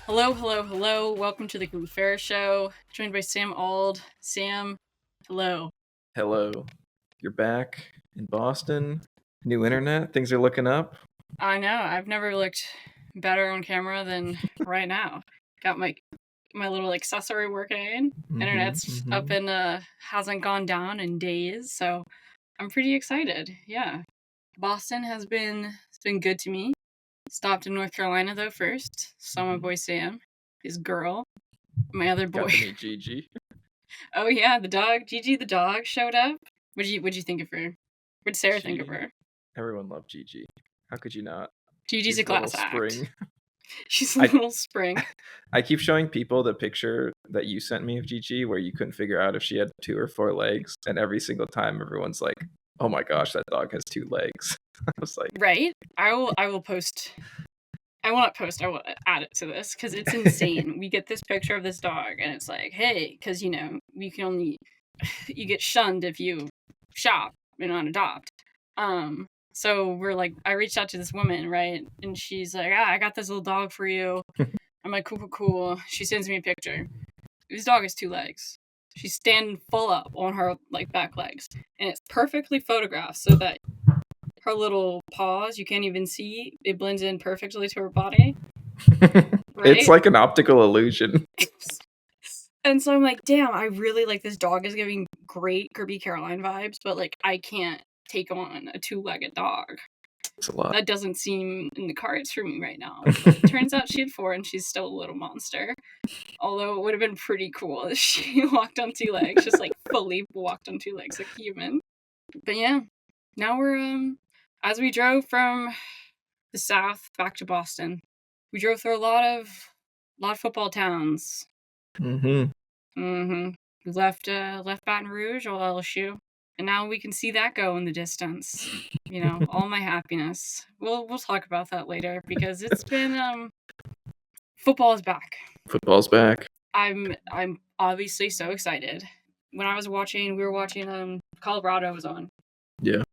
Hello, hello, hello. Welcome to the Google Fair Show. Joined by Sam Ald. Sam, hello. Hello. You're back in Boston. New internet. Things are looking up. I know. I've never looked better on camera than right now. Got my little accessory working. Internet's up and hasn't gone down in days, so I'm pretty excited. Yeah. Boston has been good to me. Stopped in North Carolina though first. Saw my boy Sam, his girl, my other boy. Got to meet Gigi. Oh yeah, the dog, Gigi the dog showed up. What'd you think of her? What'd Sarah think of her? Everyone loved Gigi. How could you not? Gigi's a class act. Spring. She's a little spring. I keep showing people the picture that you sent me of Gigi where you couldn't figure out if she had 2 or 4 legs, and every single time everyone's like, "Oh my gosh, that dog has 2 legs." I was like, right? I will post. I will not post. I will add it to this because it's insane. We get this picture of this dog, and it's like, hey, because you get shunned if you shop and not adopt. So we're like, I reached out to this woman, right, and she's like, I got this little dog for you. I'm like, cool. She sends me a picture. This dog has 2 legs. She's standing full up on her back legs, and it's perfectly photographed so that her little paws, you can't even see. It blends in perfectly to her body. Right? It's like an optical illusion. And so I'm like, damn, I really like this dog is giving great Kirby Caroline vibes, but I can't take on a 2-legged dog. It's a lot. That doesn't seem in the cards for me right now. But it turns out she had 4 and she's still a little monster. Although it would have been pretty cool if she walked on 2 legs, just fully walked on 2 legs like a human. But yeah, now we're as we drove from the south back to Boston, we drove through a lot of football towns. We left Baton Rouge or LSU, and now we can see that go in the distance. All my happiness. We'll talk about that later because it's been football is back. Football's back. I'm obviously so excited. When I was watching, we were watching Colorado was on. Yeah.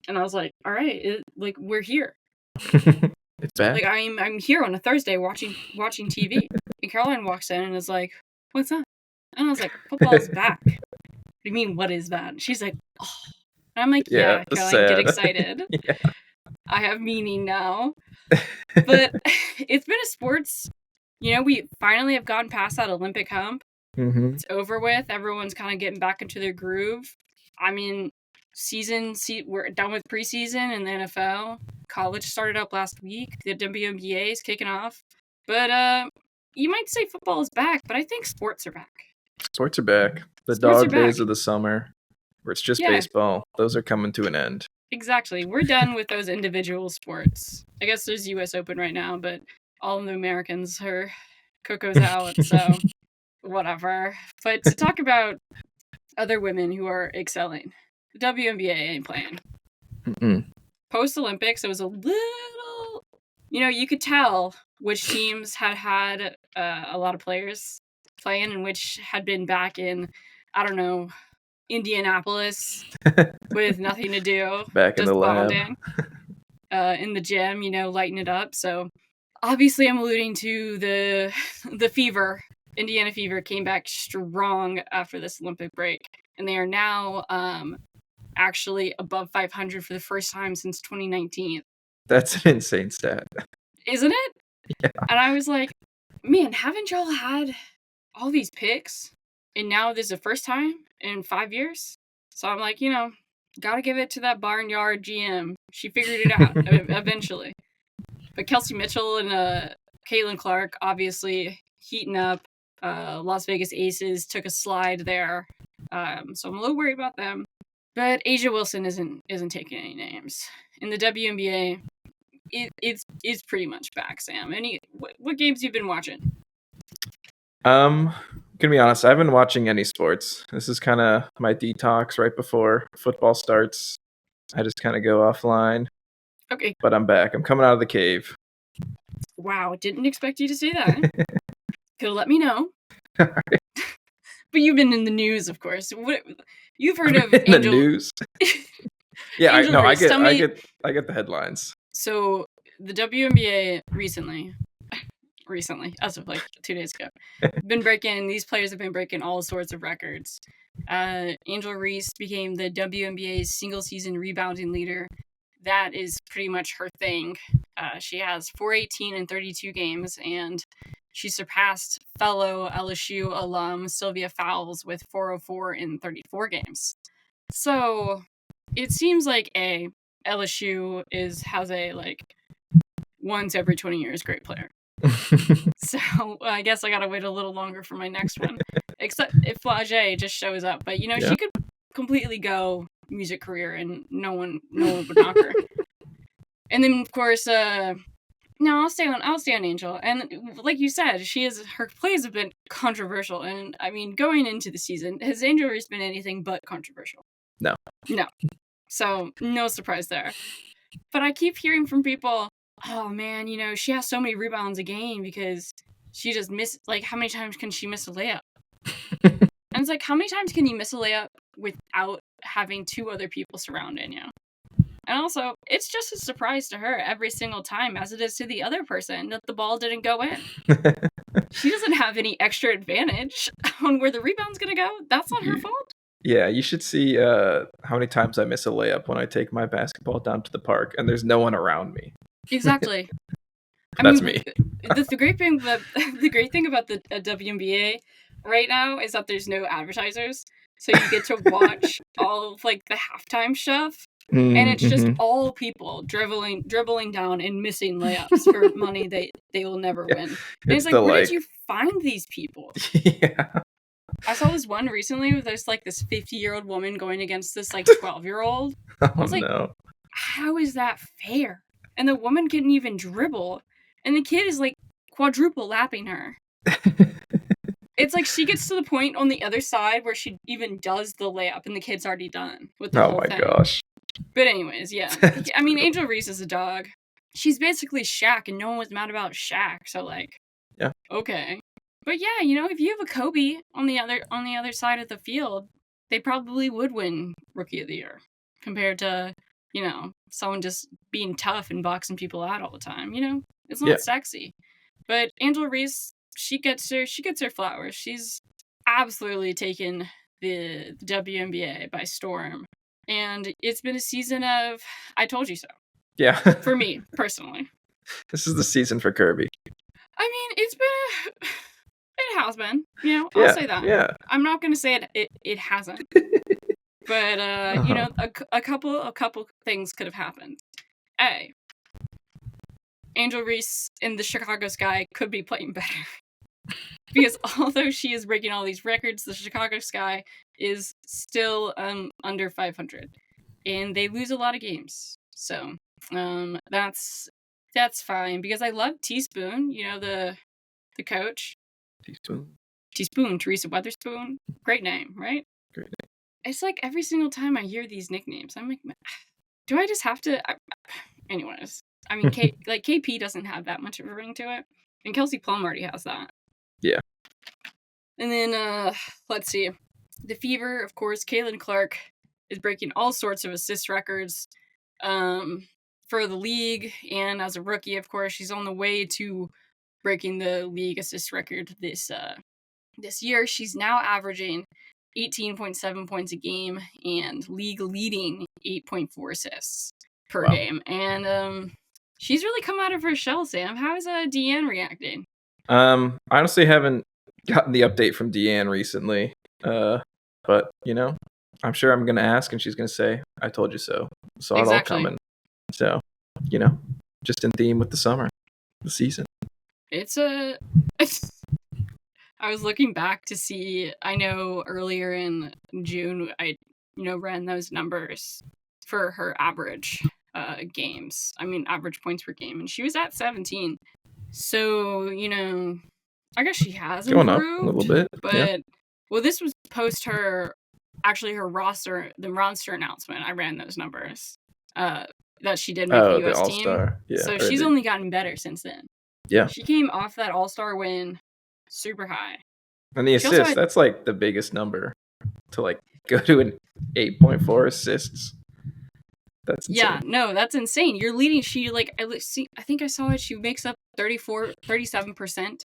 And I was like, all right, we're here. It's back. I'm here on a Thursday watching TV. And Caroline walks in and is like, what's that? And I was like, football's back. What do you mean, what is that? She's like, oh. And I'm like, yeah Caroline, get excited. Yeah. I have meaning now. But it's been a sports, we finally have gotten past that Olympic hump. It's over with. Everyone's kind of getting back into their groove. I mean, we're done with preseason in the NFL. College started up last week. The WNBA is kicking off. But you might say football is back, but I think sports are back. Sports are back. The dog days of the summer, where it's just baseball, those are coming to an end. Exactly. We're done with those individual sports. I guess there's U.S. Open right now, but all of the Americans are Coco's out, so whatever. But to talk about other women who are excelling, the WNBA ain't playing. Post-Olympics, it was a little... you could tell which teams had a lot of players playing and which had been back in, I don't know, Indianapolis with nothing to do. Back in the lab. Bonding, in the gym, lighting it up. So obviously I'm alluding to the fever. Indiana Fever came back strong after this Olympic break. And they are now actually above 500 for the first time since 2019. That's an insane stat. Isn't it? Yeah. And I was like, man, haven't y'all had all these picks? And now this is the first time in 5 years? So I'm like, gotta give it to that barnyard GM. She figured it out eventually. But Kelsey Mitchell and Caitlin Clark obviously heating up. Las Vegas Aces took a slide there. So I'm a little worried about them. But Asia Wilson isn't taking any names. In the WNBA, it's pretty much back, Sam. What games you've been watching? Gonna be honest, I haven't been watching any sports. This is kind of my detox right before football starts. I just kind of go offline. Okay. But I'm back. I'm coming out of the cave. Wow, didn't expect you to say that. Could have let me know. All right. But you've been in the news, of course. You've heard of in the news? Yeah, I get the headlines. So the WNBA recently recently, as of like 2 days ago. These players have been breaking all sorts of records. Angel Reese became the WNBA's single season rebounding leader. That is pretty much her thing. She has 418 in 32 games, and she surpassed fellow LSU alum Sylvia Fowles with 404 in 34 games. So it seems like LSU has a like once every 20 years great player. So I guess I gotta wait a little longer for my next one. Except if Flage just shows up, but she could completely go music career and no one would knock her. And then of course, no, I'll stay on Angel. And like you said, her plays have been controversial. And I mean, going into the season, has Angel Reese been anything but controversial? No. So no surprise there. But I keep hearing from people, oh man, she has so many rebounds a game because she just like, how many times can she miss a layup? And it's like, how many times can you miss a layup without having two other people surrounding you? And also, it's just a surprise to her every single time, as it is to the other person, that the ball didn't go in. She doesn't have any extra advantage on where the rebound's gonna go. That's not her fault. Yeah, you should see how many times I miss a layup when I take my basketball down to the park and there's no one around me. Exactly. That's me. The great thing about the WNBA right now is that there's no advertisers, so you get to watch all of like the halftime stuff, and it's just all people dribbling down and missing layups for money they will never win. And it's like, where did you find these people? Yeah. I saw this one recently where there's like this 50-year-old woman going against this like 12-year-old. I was like, how is that fair? And the woman couldn't even dribble, and the kid is like quadruple lapping her. It's like she gets to the point on the other side where she even does the layup, and the kid's already done with the whole thing. Oh my gosh. But anyways, yeah. I mean, Angel Reese is a dog. She's basically Shaq, and no one was mad about Shaq, so like, yeah, okay. But yeah, if you have a Kobe on the other side of the field, they probably would win Rookie of the Year compared to, someone just being tough and boxing people out all the time. It's not sexy. But Angela Reese, she gets her flowers. She's absolutely taken the WNBA by storm. And it's been a season of I told you so. Yeah. For me, personally. This is the season for Kirby. I mean, it has been, I'll say that. Yeah. I'm not going to say it hasn't. But, a couple things could have happened. A, Angel Reese in the Chicago Sky could be playing better. Because although she is breaking all these records, the Chicago Sky is still under 500. And they lose a lot of games. So, that's fine. Because I love Teaspoon, the coach. Teaspoon, Teresa Weatherspoon. Great name, right? Great name. It's like every single time I hear these nicknames, I'm like, do I just have to? Anyways, I mean, KP doesn't have that much of a ring to it, and Kelsey Plum already has that. Yeah. And then let's see, the Fever, of course. Caitlin Clark is breaking all sorts of assist records, for the league, and as a rookie, of course, she's on the way to breaking the league assist record this year. She's now averaging 18.7 points a game and league leading 8.4 assists per game. And she's really come out of her shell, Sam. How is Deanne reacting? I honestly haven't gotten the update from Deanne recently. But I'm sure I'm gonna ask and she's gonna say, I told you so. Saw it all coming. So, just in theme with the summer, the season. I was looking back to see, I know earlier in June, I, ran those numbers for her average games. I mean, average points per game. And she was at 17. So, I guess she has improved. Going up a little bit. But, well, this was post the roster announcement. I ran those numbers that she did make the US team. Yeah, so she's only gotten better since then. Yeah. She came off that All-Star win super high. And the assists, that's like the biggest number to like go to an 8.4 assists. That's insane. Yeah, no, that's insane. You're leading. She like I think I saw it. She makes up 37%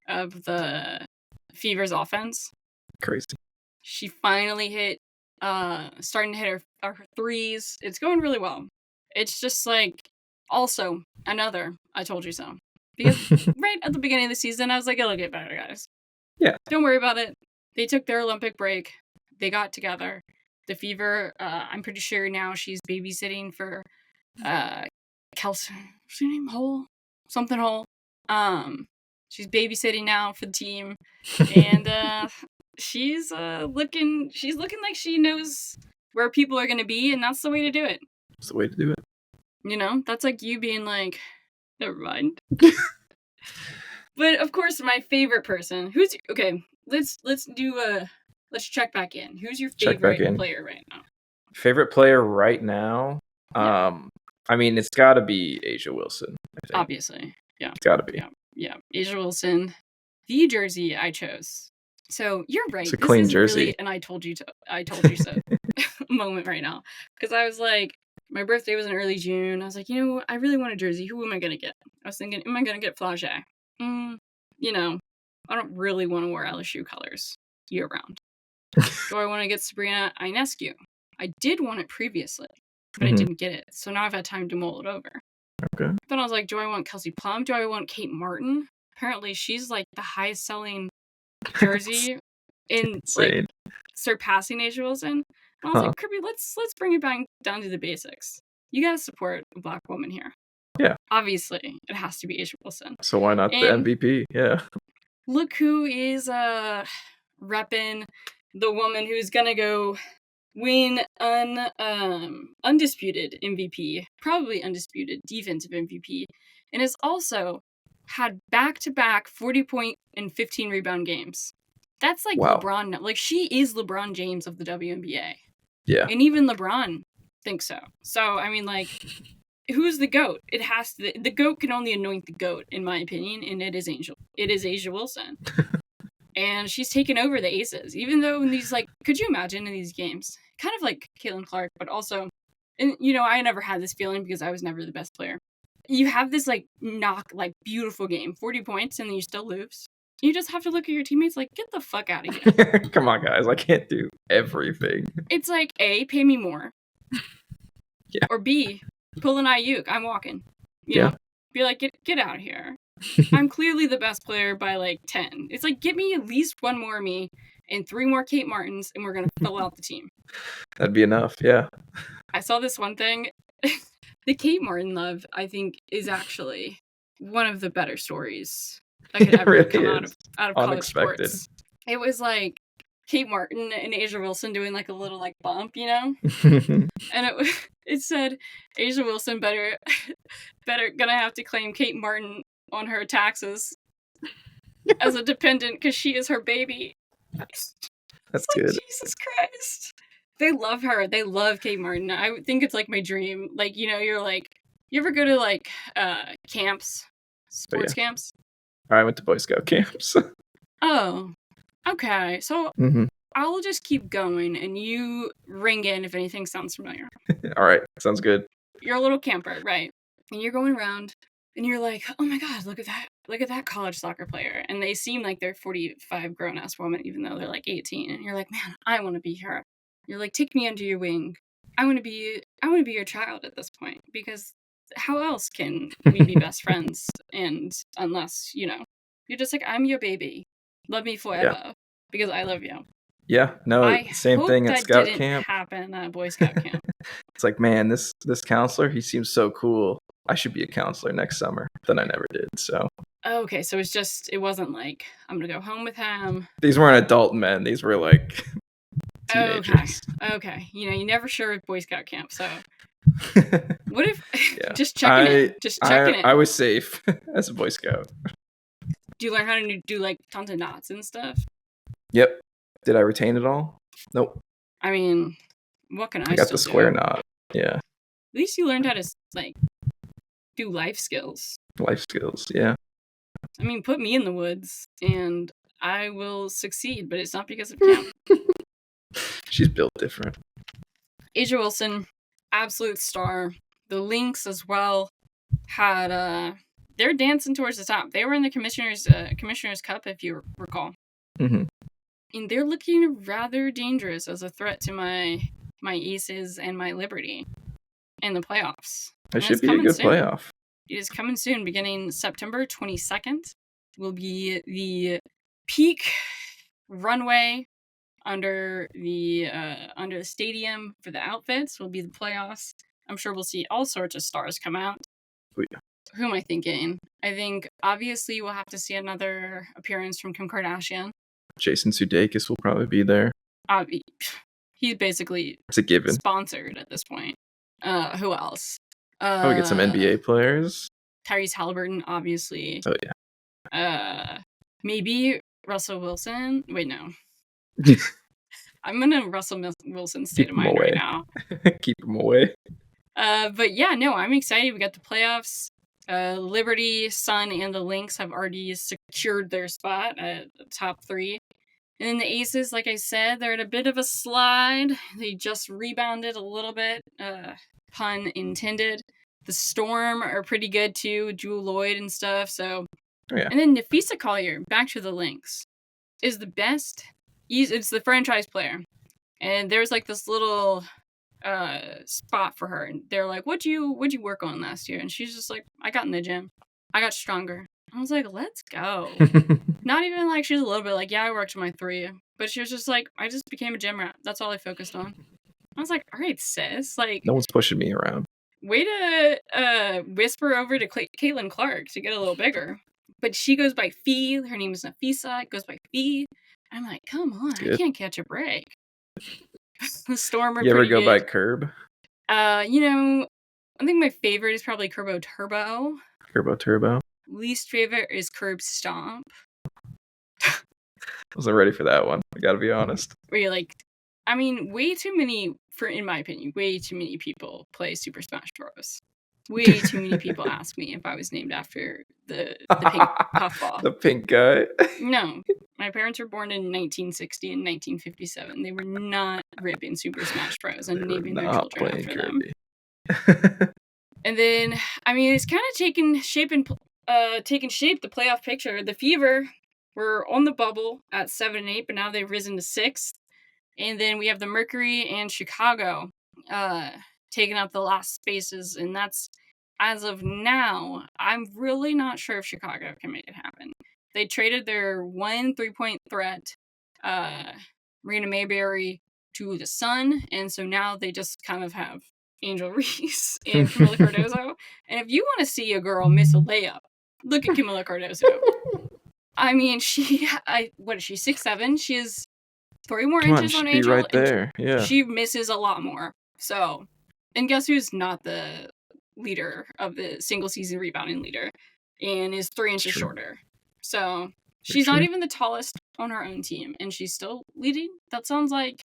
of the Fever's offense. Crazy. She finally hit, starting to hit her threes. It's going really well. It's just like, also another I told you so, because right at the beginning of the season I was like, it'll get better, guys. Yeah. Don't worry about it. They took their Olympic break. They got together. The Fever, I'm pretty sure now she's babysitting for Kelsey. What's her name? Something Hole. She's babysitting now for the team, and she's looking like she knows where people are gonna be, and that's the way to do it. That's the way to do it. You know, that's like you being like, never mind. But of course, my favorite person. Okay? Let's check back in. Who's your favorite player right now? Favorite player right now? Yeah. I mean, it's got to be A'ja Wilson, I think. Obviously. Yeah. It's got to be. Yeah. A'ja Wilson. The jersey I chose. So you're right. It's a clean jersey. Really, and I told you so moment right now. Because I was like, my birthday was in early June. I was like, I really want a jersey. Who am I going to get? I was thinking, am I going to get Flau'jae? I don't really want to wear LSU colors year round. Do I want to get Sabrina Ionescu? I did want it previously, but I didn't get it. So now I've had time to mull it over. Okay. Then I was like, do I want Kelsey Plum? Do I want Kate Martin? Apparently she's like the highest selling jersey in like surpassing A'ja Wilson. And I was like, Kirby, let's bring it back down to the basics. You gotta support a Black woman here. Yeah. Obviously, it has to be A'ja Wilson. So why not the MVP? Yeah. Look who is repping the woman who's gonna go win undisputed MVP, probably undisputed defensive MVP, and has also had back-to-back 40-point and 15 rebound games. That's like LeBron. Like, she is LeBron James of the WNBA. Yeah. And even LeBron thinks so. So, I mean, like, who's the GOAT? It has to. The GOAT can only anoint the GOAT, in my opinion, and it is A'ja Wilson. And she's taken over the Aces, even though in these, like, could you imagine in these games, kind of like Caitlin Clark, but also, and I never had this feeling because I was never the best player. You have this beautiful game, 40 points, and then you still lose. You just have to look at your teammates like, get the fuck out of here. Come on, guys, I can't do everything. It's like, A, pay me more. Yeah. Or B, pull an Ayuk, I'm walking. You know? Be like, get out of here. I'm clearly the best player by like 10. It's like, get me at least one more me and 3 more Kate Martins, and we're gonna fill out the team. That'd be enough, yeah. I saw this one thing. The Kate Martin love, I think, is actually one of the better stories that could ever come out of college sports. It was like Kate Martin and A'ja Wilson doing like a little like bump, and it said A'ja Wilson better gonna have to claim Kate Martin on her taxes as a dependent because she is her baby. That's like, good. Jesus Christ. They love her. They love Kate Martin. I think it's like my dream. Like, you're like, you ever go to like camps, sports camps? I went to Boy Scout camps. Oh, okay. So I'll just keep going and you ring in if anything sounds familiar. All right. Sounds good. You're a little camper, right? And you're going around and you're like, oh my God, look at that college soccer player. And they seem like they're 45 grown-ass women, even though they're like 18. And you're like, man, I want to be her. You're like, take me under your wing. I want to be your child at this point, because how else can we be best friends? And unless, you're just like, I'm your baby. Love me forever because I love you. Yeah, no, same thing at Scout camp. Didn't happen at Boy Scout camp. It's like, man, this counselor, he seems so cool. I should be a counselor next summer. Then I never did, so. Okay, so it wasn't like, I'm going to go home with him. These weren't adult men. These were like teenagers. Okay. You never sure with Boy Scout camp, so. What if, just checking it. I was safe as a Boy Scout. Do you learn how to do like tons of knots and stuff? Yep. Did I retain it all? Nope. I mean, what can I got the square knot. Yeah. At least you learned how to like do life skills. Life skills, yeah. I mean, put me in the woods and I will succeed, but it's not because of camp. She's built different. A'ja Wilson, absolute star. The Lynx as well had they're dancing towards the top. They were in the Commissioner's Cup, if you recall. Mm-hmm. And they're looking rather dangerous as a threat to my Aces and my Liberty in the playoffs. It should be a good playoff. It is coming soon, beginning September 22nd. Will be the peak runway under the stadium for the outfits. Will be the playoffs. I'm sure we'll see all sorts of stars come out. Oh, yeah. Who am I thinking? I think obviously we'll have to see another appearance from Kim Kardashian. Jason Sudeikis will probably be there. He's basically It's a given. Sponsored at this point. Who else? We get some NBA players. Tyrese Halliburton, obviously. Oh yeah. Maybe Russell Wilson. Wait, no. I'm in a Russell Wilson state of mind right now. Keep him away. But yeah, no, I'm excited. We got the playoffs. Liberty, Sun, and the Lynx have already secured their spot at the top 3. And then the Aces, like I said, they're at a bit of a slide. They just rebounded a little bit. Pun intended. The Storm are pretty good too. Jewel Lloyd and stuff. So, yeah. And then Nafisa Collier, back to the Lynx, is the best. It's the franchise player. And there's like this little spot for her. And they're like, what'd you work on last year? And she's just like, I got in the gym. I got stronger. I was like, let's go. Not even like she's a little bit like, yeah, I worked on my 3. But she was just like, I just became a gym rat. That's all I focused on. I was like, all right, sis. Like, no one's pushing me around. Way to whisper over to Caitlin Clark to get a little bigger. But she goes by Fee. Her name is Nafisa. It goes by Fee. I'm like, come on. I can't catch a break. The Storm are You ever pretty go by Curb? I think my favorite is probably Curbo Turbo. Curbo Turbo? Least favorite is Curb Stomp. I wasn't ready for that one. I gotta be honest. Where you're like, I mean, in my opinion, way too many people play Super Smash Bros. Way too many people ask me if I was named after the pink puffball. The pink guy? No. My parents were born in 1960 and 1957. They were not ripping Super Smash Bros. And naming their children after Kirby. them. And then, I mean, it's kind of taken shape, the playoff picture. The Fever were on the bubble at 7 and 8, but now they've risen to 6th. And then we have the Mercury and Chicago taking up the last spaces. And that's, as of now, I'm really not sure if Chicago can make it happen. They traded their 1 3-point threat, Marina Mayberry, to the Sun. And so now they just kind of have Angel Reese and Camila Cardozo. And if you want to see a girl miss a layup, look at Camila Cardozo. I mean, what is she, 6'7"? She is 3 more inches on Angel. Right there. Yeah. She misses a lot more. So, and guess who's not the leader of the single season rebounding leader and is 3 inches shorter. So she's not even the tallest on her own team, and she's still leading. That sounds like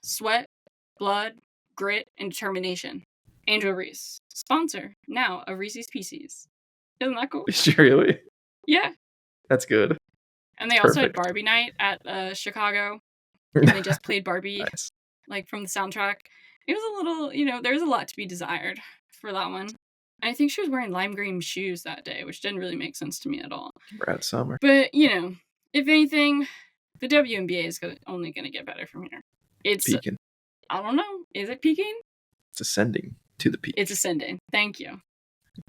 sweat, blood, grit, and determination. Angel Reese, sponsor now of Reese's Pieces. Isn't that cool? Is she really? Yeah. That's good. And they also had Barbie night at Chicago. And they just played Barbie, like from the soundtrack. It was a little, there's a lot to be desired for that one. And I think she was wearing lime green shoes that day, which didn't really make sense to me at all. Brad Summer. But, if anything, the WNBA is only going to get better from here. It's peaking. I don't know. Is it peaking? It's ascending to the peak. It's ascending. Thank you.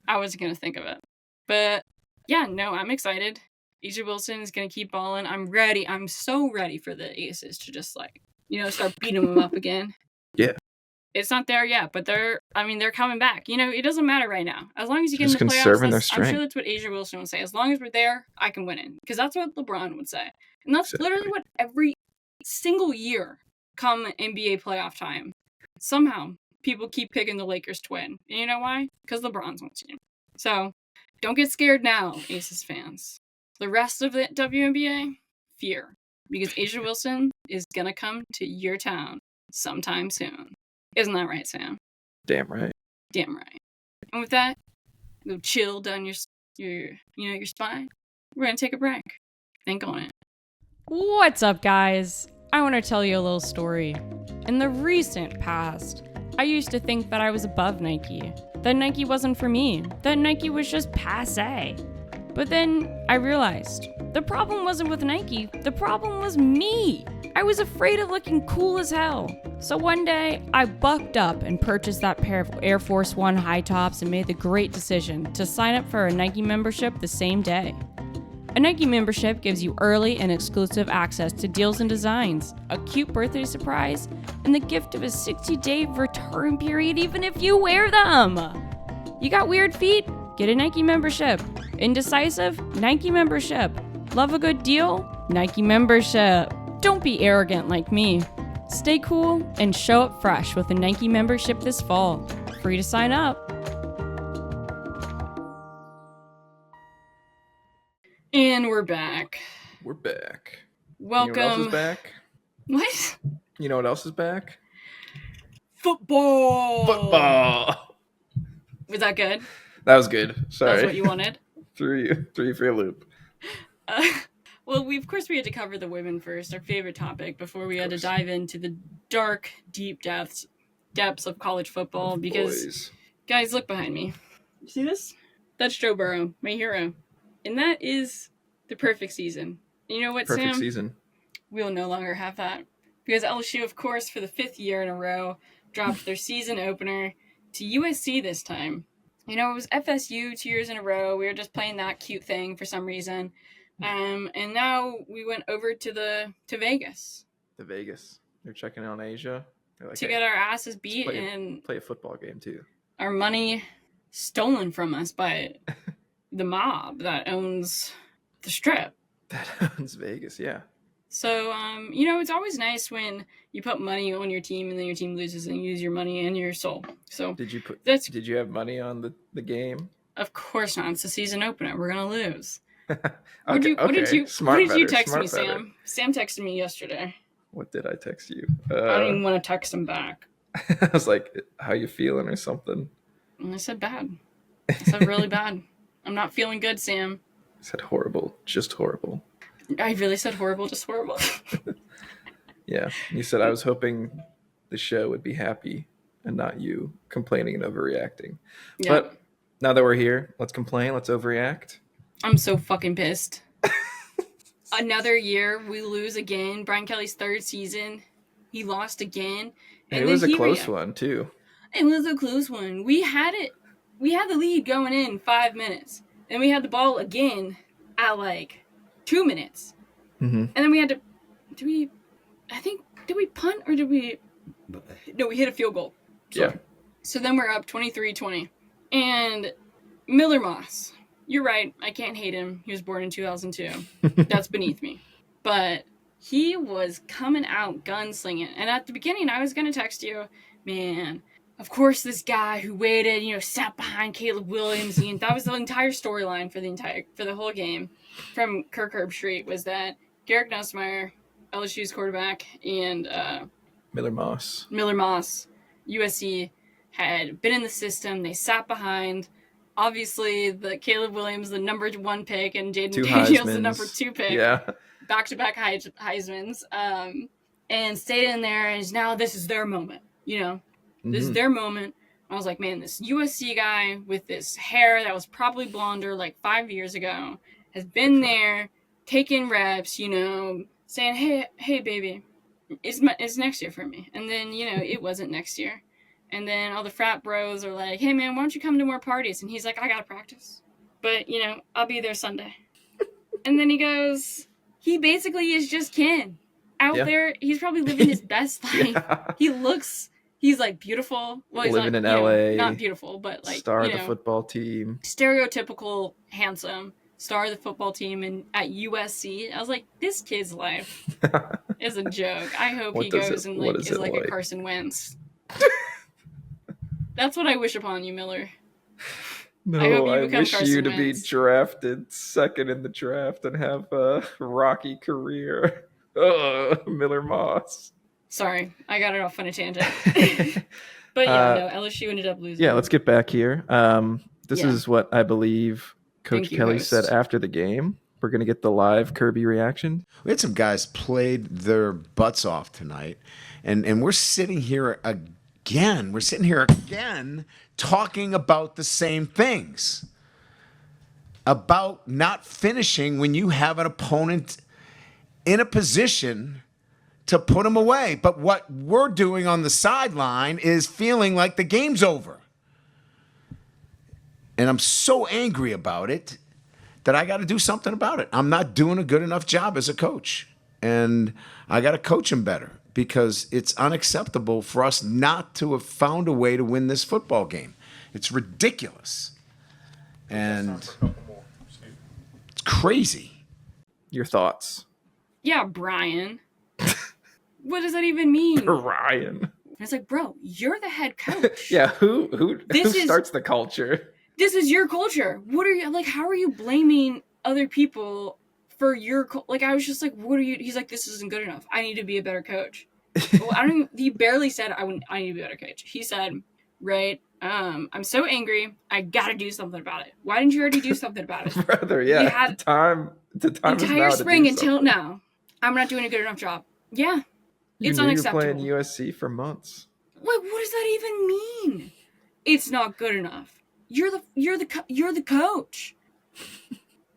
I wasn't going to think of it. But, yeah, no, I'm excited. Asia Wilson is going to keep balling. I'm ready. I'm so ready for the Aces to just, start beating them up again. Yeah. It's not there yet, but they're coming back. It doesn't matter right now. As long as you get in the playoffs, conserving their strength. I'm sure that's what Asia Wilson would say. As long as we're there, I can win it. Because that's what LeBron would say. And that's literally what every single year come NBA playoff time. Somehow, people keep picking the Lakers to win. And you know why? Because LeBron's on the team. So, don't get scared now, Aces fans. The rest of the WNBA, fear. Because Asia Wilson is going to come to your town sometime soon. Isn't that right, Sam? Damn right. Damn right. And with that, go chill down your spine. We're going to take a break. Think on it. What's up, guys? I want to tell you a little story. In the recent past, I used to think that I was above Nike, that Nike wasn't for me, that Nike was just passé. But then I realized the problem wasn't with Nike, the problem was me. I was afraid of looking cool as hell. So one day, I bucked up and purchased that pair of Air Force One high tops and made the great decision to sign up for a Nike membership the same day. A Nike membership gives you early and exclusive access to deals and designs, a cute birthday surprise, and the gift of a 60-day return period even if you wear them. You got weird feet? Get a Nike membership. Indecisive? Nike membership. Love a good deal? Nike membership. Don't be arrogant like me. Stay cool and show up fresh with a Nike membership this fall. Free to sign up. And we're back. We're back. Welcome. You know what else is back? What? You know what else is back? Football. Football. Was that good? That was good. Sorry. That's what you wanted? threw you for a loop. Well, we had to cover the women first, our favorite topic, before we had to dive into the dark, deep depths of college football. Because, guys, look behind me. You see this? That's Joe Burrow, my hero. And that is the perfect season. You know what, Perfect Sam? season. We'll no longer have that. Because LSU, of course, for the 5th year in a row, dropped their season opener to USC this time. You know, it was FSU 2 years in a row. We were just playing that cute thing for some reason. And now we went over to Vegas. To Vegas. They're checking on Asia. Like, to get our asses beat and play a football game too. Our money stolen from us by the mob that owns the Strip. That owns Vegas, yeah. So, you know, it's always nice when you put money on your team and then your team loses and you use your money and your soul. So Did you have money on the game? Of course not. It's the season opener. We're gonna lose. What did you text me, Sam? Sam texted me yesterday. What did I text you? I don't even want to text him back. I was like, how you feeling or something? And I said bad. I said really bad. I'm not feeling good, Sam. I said horrible. Just horrible. I really said horrible, just horrible. Yeah. You said I was hoping the show would be happy and not you complaining and overreacting. Yeah. But now that we're here, let's complain. Let's overreact. I'm so fucking pissed. Another year, we lose again. Brian Kelly's 3rd season. He lost again. And it was a close one, too. It was a close one. We had it. We had the lead going in 5 minutes. And we had the ball again at like 2 minutes. Mm-hmm. And then we had to... Did we punt or did we... No, we hit a field goal. Yeah. So then we're up 23-20. And Miller Moss... You're right. I can't hate him. He was born in 2002. That's beneath me. But he was coming out gunslinging. And at the beginning, I was going to text you, man, of course this guy who waited, sat behind Caleb Williams. And that was the entire storyline for the whole game from Kirk Herbstreit was that Garrett Nussmeier, LSU's quarterback, and Miller Moss, USC, had been in the system. They sat behind... Obviously, the Caleb Williams, the number 1 pick, and Jaden Daniels, the number 2 pick. Yeah. Back-to-back Heismans. And stayed in there, and now this is their moment. This is their moment. I was like, man, this USC guy with this hair that was probably blonder like 5 years ago has been there, taking reps, saying, hey, baby, it's next year for me. And then, it wasn't next year. And then all the frat bros are like, hey, man, why don't you come to more parties? And he's like, I got to practice. But, I'll be there Sunday. And then he goes, he basically is just Ken. Out there, he's probably living his best life. Yeah. He's like beautiful. Well, he's living not, in LA. Not beautiful, but like, star of the football team. Stereotypical, handsome star of the football team at USC. I was like, this kid's life is a joke. I hope he goes and is like a Carson Wentz. That's what I wish upon you, Miller. No, I wish you to be drafted 2nd in the draft and have a rocky career. Miller Moss. Sorry, I got it off on a tangent. But yeah, LSU ended up losing. Yeah, let's get back here. This is what I believe Coach Kelly said after the game. We're going to get the live Kirby reaction. We had some guys played their butts off tonight, and we're sitting here We're sitting here again talking about the same things. About not finishing when you have an opponent in a position to put them away. But what we're doing on the sideline is feeling like the game's over. And I'm so angry about it that I got to do something about it. I'm not doing a good enough job as a coach. And I got to coach him better because it's unacceptable for us not to have found a way to win this football game. It's ridiculous. And it's crazy. Your thoughts? Yeah, Brian. What does that even mean? Brian. It's like, bro, you're the head coach. Yeah, who starts the culture? This is your culture. What are you like? How are you blaming other people for your like? I was just like, what are you? He's like, this isn't good enough. I need to be a better coach. Well, he barely said I need to be a better coach. He said, right, I'm so angry. I gotta do something about it. Why didn't you already do something about it? Brother, yeah. You had the time entire is now spring to do until something. now. I'm not doing a good enough job. Yeah, it's You knew unacceptable. you were playing USC for months. What does that even mean? It's not good enough. You're the coach.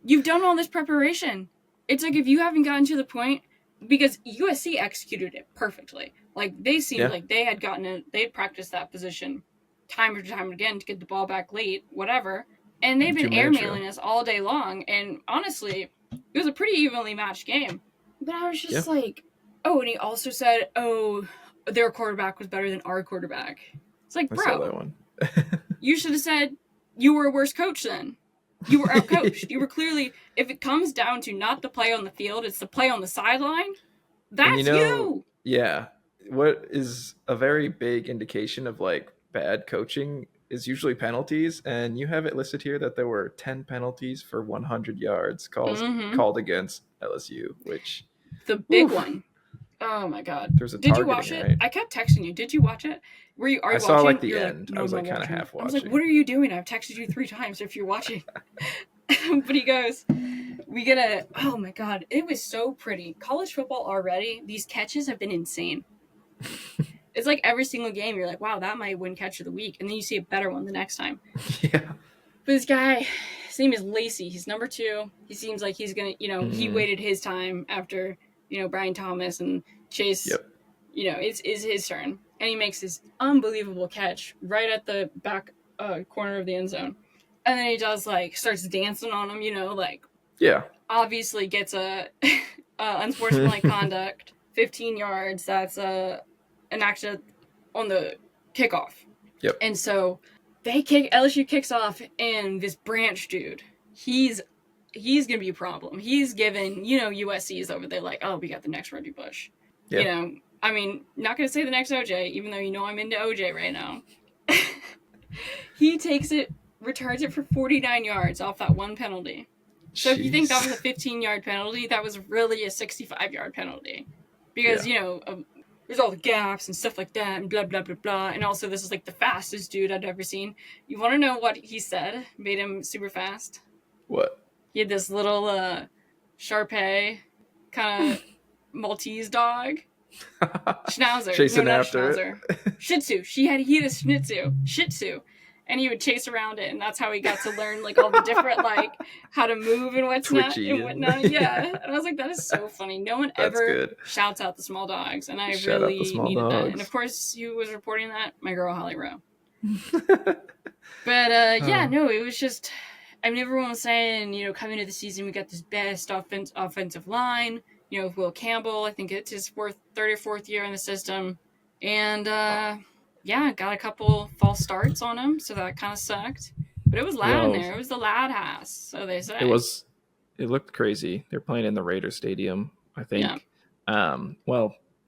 You've done all this preparation. It's like if you haven't gotten to the point, because USC executed it perfectly. Like they seemed like they had gotten it. They practiced that position time after time again to get the ball back late, whatever. And they've been airmailing us all day long. And honestly, it was a pretty evenly matched game. But I was just like, oh, and he also said, oh, their quarterback was better than our quarterback. It's like, bro, I saw that one. You should have said you were a worse coach then. You were outcoached. You were clearly, if it comes down to not the play on the field, it's the play on the sideline, that's you. Yeah. What is a very big indication of like bad coaching is usually penalties. And you have it listed here that there were 10 penalties for 100 yards called against LSU, which... The big one. Oh my God. There's a Did you watch it? Right? I kept texting you. Did you watch it? Are you I saw like the end. I was like kind of half watching. I was like, what are you doing? I've texted you 3 times if you're watching. But he goes, oh my God, it was so pretty. College football already, these catches have been insane. It's like every single game, you're like, wow, that might win catch of the week. And then you see a better one the next time. Yeah. But this guy, his name is Lacey. He's number 2. He seems like he's going to, he waited his time after, Brian Thomas and Chase, it's his turn. And he makes this unbelievable catch right at the back corner of the end zone. And then he does starts dancing on him, obviously gets a unsportsmanlike conduct, 15 yards. That's an action on the kickoff. Yep. And so LSU kicks off, and this Branch dude, he's gonna be a problem. He's given, USC's over there like, oh, we got the next Reggie Bush. Yeah. I mean, not going to say the next OJ, even though I'm into OJ right now. He takes it, returns it for 49 yards off that one penalty. So if you think that was a 15-yard penalty, that was really a 65-yard penalty. Because, there's all the gaps and stuff like that and blah, blah, blah, blah. And also this is the fastest dude I'd ever seen. You want to know what he said made him super fast? What? He had this little Shar-Pei kind of Maltese dog. Schnauzer. Chasing after Schnauzer. Shih Tzu. He had a Shih Tzu. And he would chase around it, and that's how he got to learn all the different how to move and whatnot. Yeah. And I was like, that is so funny. No one ever shouts out the small dogs, and I really needed that. And of course, who was reporting that? My girl Holly Rowe. But it was just. I mean, everyone was saying, coming into the season, we got this best offensive line. With Will Campbell, I think it's his third or fourth year in the system. And, got a couple false starts on him, so that kind of sucked. But it was loud in there. It was the loud house, so they say. It looked crazy. They're playing in the Raider Stadium, I think. Yeah.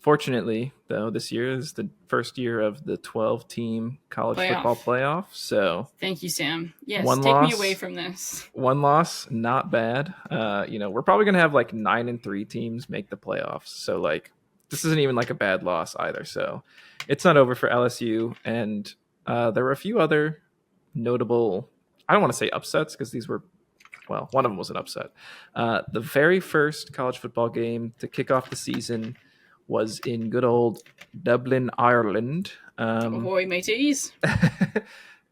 Fortunately, though, this year is the first year of the 12-team college football playoff. So thank you, Sam. Yes, take me away from this. One loss, not bad. We're probably gonna have 9-3 teams make the playoffs. So this isn't even a bad loss either. So it's not over for LSU. And there were a few other notable. I don't want to say upsets because these were. Well, one of them was an upset. The very first college football game to kick off the season was in good old Dublin, Ireland. Ahoy, mateys.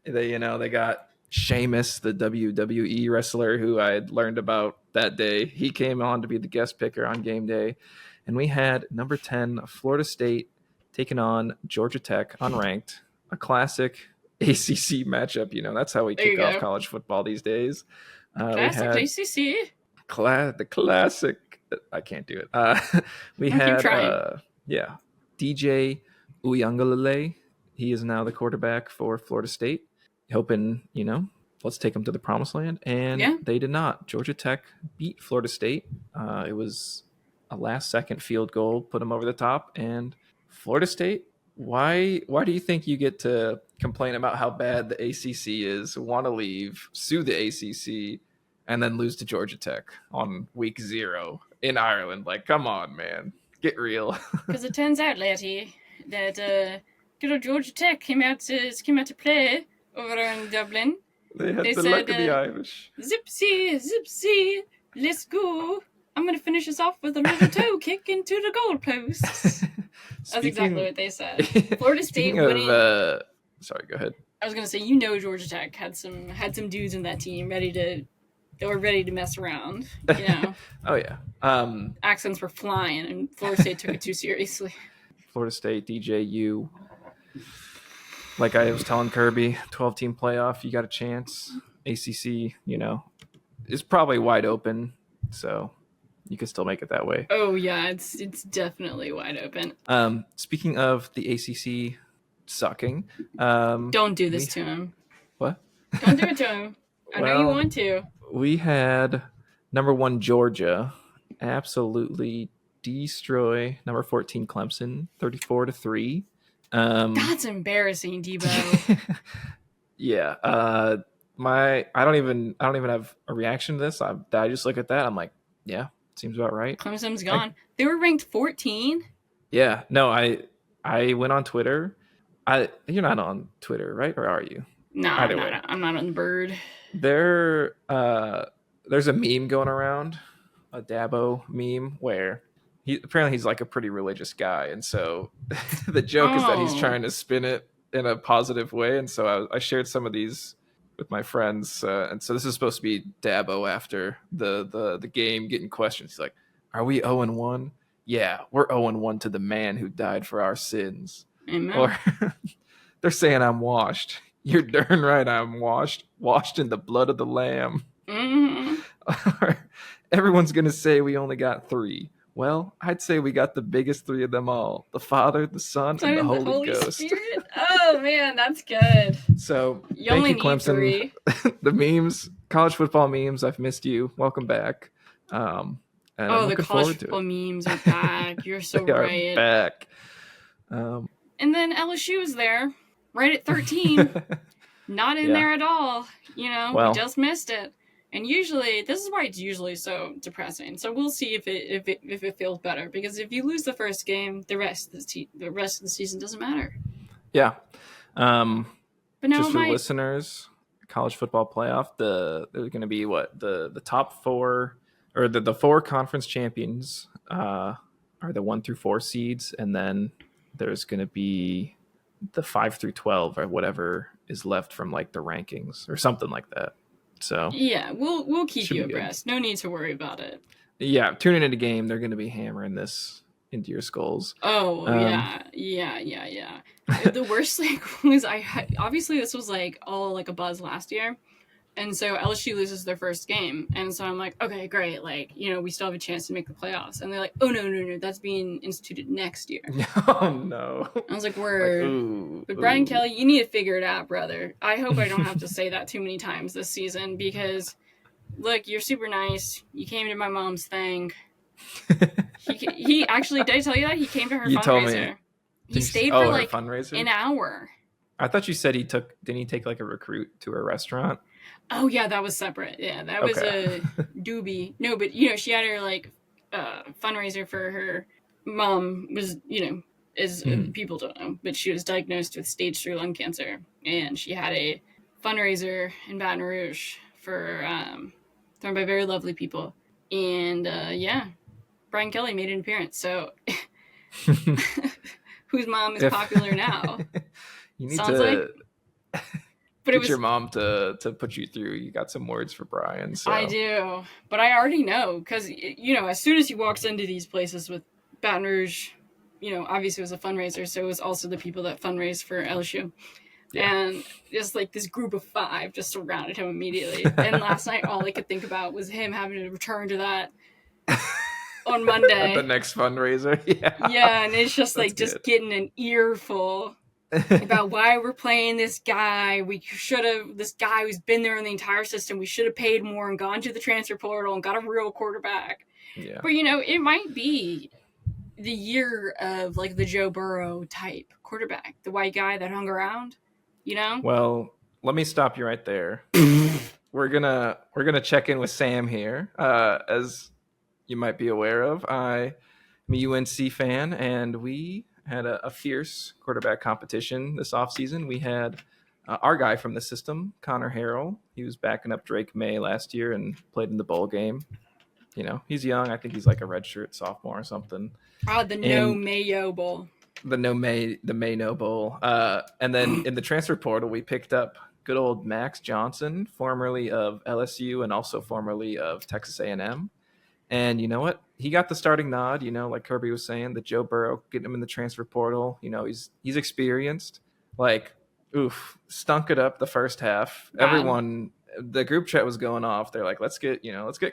They got Sheamus, the WWE wrestler who I had learned about that day. He came on to be the guest picker on game day. And we had number 10, Florida State, taking on Georgia Tech, unranked. A classic ACC matchup. That's how we kick off college football these days. Classic ACC. The classic. I can't do it. We had, DJ Uyangalele. He is now the quarterback for Florida State. Hoping, let's take them to the promised land. And they did not. Georgia Tech beat Florida State. It was a last-second field goal, put them over the top. And Florida State, why do you think you get to complain about how bad the ACC is, want to leave, sue the ACC, and then lose to Georgia Tech on week 0 in Ireland? Like, come on, man. Get real. Because it turns out, Letty, that good old Georgia Tech came out to play over in Dublin. They had the luck of the Irish. Zipsy, let's go. I'm going to finish this off with a little toe kick into the goalposts. That's exactly what they said. Florida State winning. Sorry, go ahead. I was going to say, Georgia Tech had some dudes in that team they were ready to mess around, Oh, yeah. Accents were flying, and Florida State took it too seriously. Florida State, DJU. Like I was telling Kirby, 12-team playoff, you got a chance. ACC, is probably wide open, so you could still make it that way. Oh, yeah, it's definitely wide open. Speaking of the ACC sucking. Don't do this to him. What? Don't do it to him. I know you want to. We had number 1 Georgia absolutely destroy number 14 Clemson 34-3. That's embarrassing, Debo. Yeah. I don't even have a reaction to this. I just look at that. I'm like, yeah, seems about right. Clemson's gone. They were ranked 14. Yeah. No, I went on Twitter. You're not on Twitter, right? Or are you? No, I'm not on the bird. There's a meme going around, a Dabo meme, where he's like a pretty religious guy, and so the joke is that he's trying to spin it in a positive way. And so I shared some of these with my friends, and so this is supposed to be Dabo after the game getting questions. He's like, "Are we 0-1? Yeah, we're 0-1 to the man who died for our sins." Amen. Or they're saying I'm washed. You're darn right I'm washed in the blood of the Lamb. Mm-hmm. Everyone's going to say we only got 3. Well, I'd say we got the biggest 3 of them all. The Father, the Son, and the Holy Ghost. Spirit? Oh, man, that's good. So, you only need Clemson. 3. The memes, college football memes, I've missed you. Welcome back. And I'm the college football memes are back. You're so they right. Are back. And then LSU is there, right at 13. Not in there at all. We just missed it. And usually, this is why it's usually so depressing. So we'll see if it feels better. Because if you lose the first game, the rest of the season doesn't matter. Yeah. But now just for listeners, college football playoff, there's going to be the top 4 or the 4 conference champions are the 1 through 4 seeds, and then there's going to be the 5 through 12 or whatever is left from like the rankings or something like that. So yeah, we'll keep you abreast. No need to worry about it. Yeah, tuning in a game, they're going to be hammering this into your skulls. Oh yeah. The worst thing was obviously this was like all like a buzz last year, and so LSU loses their first game, and so I'm like, okay, great, like we still have a chance to make the playoffs, and they're like, oh no, that's being instituted next year. Oh no. I was like, word. But Brian Kelly, you need to figure it out, brother. I hope I don't have to say that too many times this season, because look, you're super nice. You came to my mom's thing. He actually, did I tell you that? He came to her fundraiser. Told me. He stayed for like fundraiser? an hour. I thought you said didn't he take like a recruit to a restaurant? Oh yeah, that was separate. Yeah, that was a doobie. No, but she had her like fundraiser for her mom was, as people don't know, but she was diagnosed with stage 3 lung cancer, and she had a fundraiser in Baton Rouge for thrown by very lovely people. And Brian Kelly made an appearance. So whose mom is popular now? You need Sounds to But it get was your mom to put you through. You got some words for Brian. So I do, but I already know because as soon as he walks into these places with Baton Rouge, obviously it was a fundraiser, so it was also the people that fundraised for LSU, Yeah. and just like this group of 5 just surrounded him immediately. And last night, all I could think about was him having to return to that on Monday. the next fundraiser. Yeah. Yeah, and it's just like That's just getting an earful about why we're playing this guy. This guy who's been there in the entire system, we should have paid more and gone to the transfer portal and got a real quarterback. Yeah. But it might be the year of like the Joe Burrow type quarterback, the white guy that hung around, Well, let me stop you right there. We're gonna check in with Sam here. As you might be aware of, I'm a UNC fan, and we had a fierce quarterback competition this offseason. We had our guy from the system, Connor Harrell. He was backing up Drake May last year and played in the bowl game. He's young. I think he's like a redshirt sophomore or something. The No Mayo Bowl. The May No Bowl. And then in the transfer portal, we picked up good old Max Johnson, formerly of LSU and also formerly of Texas A&M. And you know what? He got the starting nod, like Kirby was saying, the Joe Burrow, getting him in the transfer portal. He's experienced. Like, stunk it up the first half. Bad. Everyone, the group chat was going off. They're like, let's get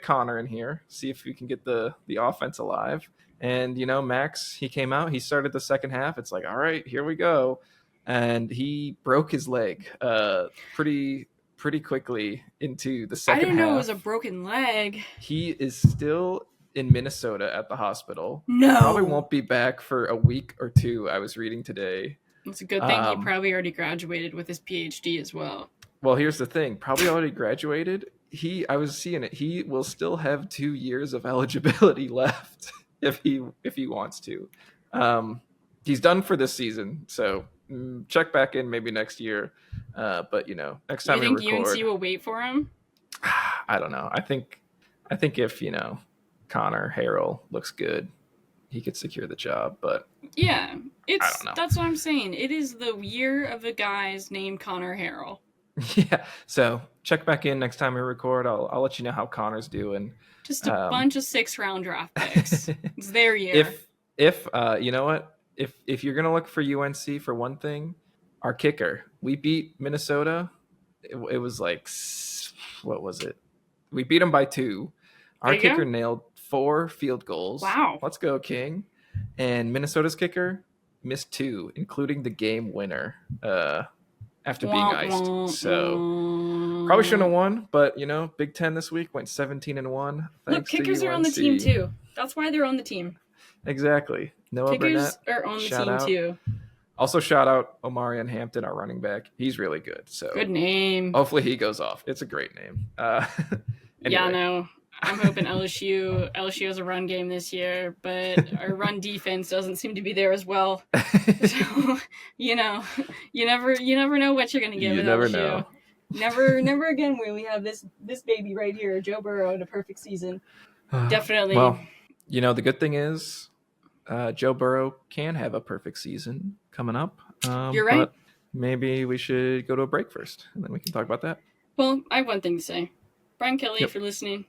Connor in here, see if we can get the offense alive. And, Max, he came out, he started the second half. It's like, all right, here we go. And he broke his leg pretty quickly into the second half. I didn't know it was a broken leg. He is still in Minnesota at the hospital. No. Probably won't be back for a week or 2, I was reading today. It's a good thing he probably already graduated with his PhD as well. Well, here's the thing. Probably already graduated. I was seeing it. He will still have 2 years of eligibility left if he wants to. He's done for this season, so check back in maybe next year. But next time we record, you think UNC will wait for him? I don't know. I think if Connor Harrell looks good, he could secure the job. But yeah, I don't know. That's what I'm saying. It is the year of a guy's named Connor Harrell. Yeah. So check back in next time we record. I'll let you know how Connor's doing. Just a bunch of 6th-round draft picks. It's their year. If you know what, if you're gonna look for UNC for one thing, our kicker. We beat Minnesota. It was like, what was it? We beat them by 2. Our kicker nailed 4 field goals. Wow. Let's go, King. And Minnesota's kicker missed 2, including the game winner after being iced. So probably shouldn't have won, but Big Ten this week went 17-1. Look, kickers are on the team too. That's why they're on the team. Exactly. Noah Kickers Burnett, are on the team too. Also, shout out Omarion Hampton, our running back. He's really good. So good name. Hopefully he goes off. It's a great name. Anyway. Yeah, no. I'm hoping LSU has a run game this year, but our run defense doesn't seem to be there as well. So, you never know what you're gonna get with never LSU. Know. Never again will we have this baby right here, Joe Burrow, in a perfect season. Definitely. Well, the good thing is Joe Burrow can have a perfect season coming up. You're right. But maybe we should go to a break first, and then we can talk about that. Well, I have one thing to say. Brian Kelly, Yep. if you're listening,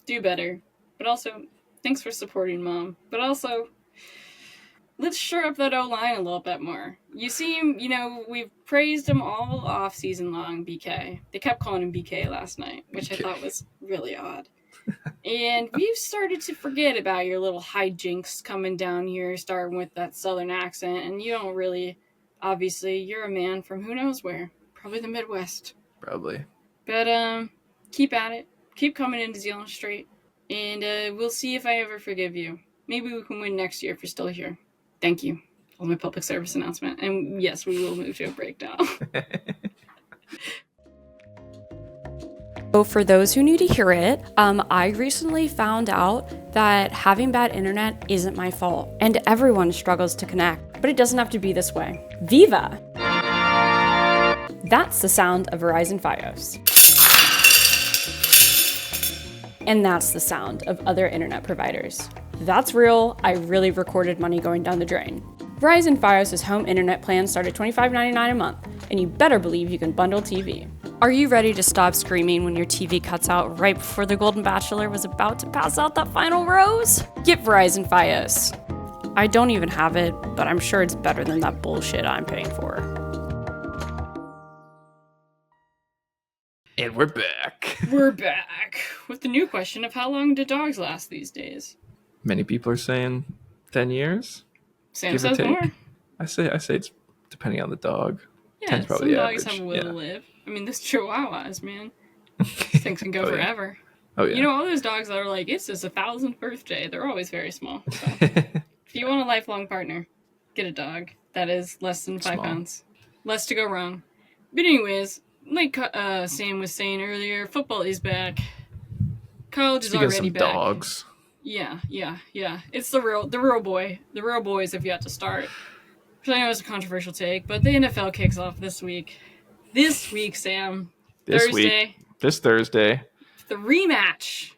do better. But also, thanks for supporting Mom. But also, let's shore up that O-line a little bit more. You seem, we've praised him all off season long, BK. They kept calling him BK last night, which I thought was really odd. And we've started to forget about your little hijinks coming down here, starting with that southern accent. And you don't really, obviously, you're a man from who knows where. Probably the Midwest. Probably. But, keep at it. Keep coming into Zealand Street. And we'll see if I ever forgive you. Maybe we can win next year if you're still here. Thank you. That was my public service announcement. And yes, we will move to a breakdown. So for those who need to hear it, I recently found out that having bad internet isn't my fault. And everyone struggles to connect. But it doesn't have to be this way. Viva! That's the sound of Verizon Fios. And that's the sound of other internet providers. That's real. I really recorded money going down the drain. Verizon Fios' home internet plan start at $25.99 a month, and you better believe you can bundle TV. Are you ready to stop screaming when your TV cuts out right before the Golden Bachelor was about to pass out that final rose? Get Verizon Fios. I don't even have it, but I'm sure it's better than that bullshit I'm paying for. And we're back. We're back with the new question of how long do dogs last these days? Many people are saying 10 years. Sam Give or says take. more. I say it's depending on the dog. Yeah, 10's probably some the dogs average. have a will to Yeah. live. I mean, this Chihuahuas, man. These things can go Oh, yeah. forever. Oh yeah. You know, all those dogs that are like, it's his 1,000th birthday, they're always very small. So, if you want a lifelong partner, get a dog that is less than 5 Small. pounds. Less to go wrong. But anyways, like Sam was saying earlier, football is back. College Speaking of is already some back. dogs. Yeah. It's the real boy. The real boys have yet to start. Which I know is a controversial take, but the NFL kicks off this week. This week, Sam. This Thursday. The rematch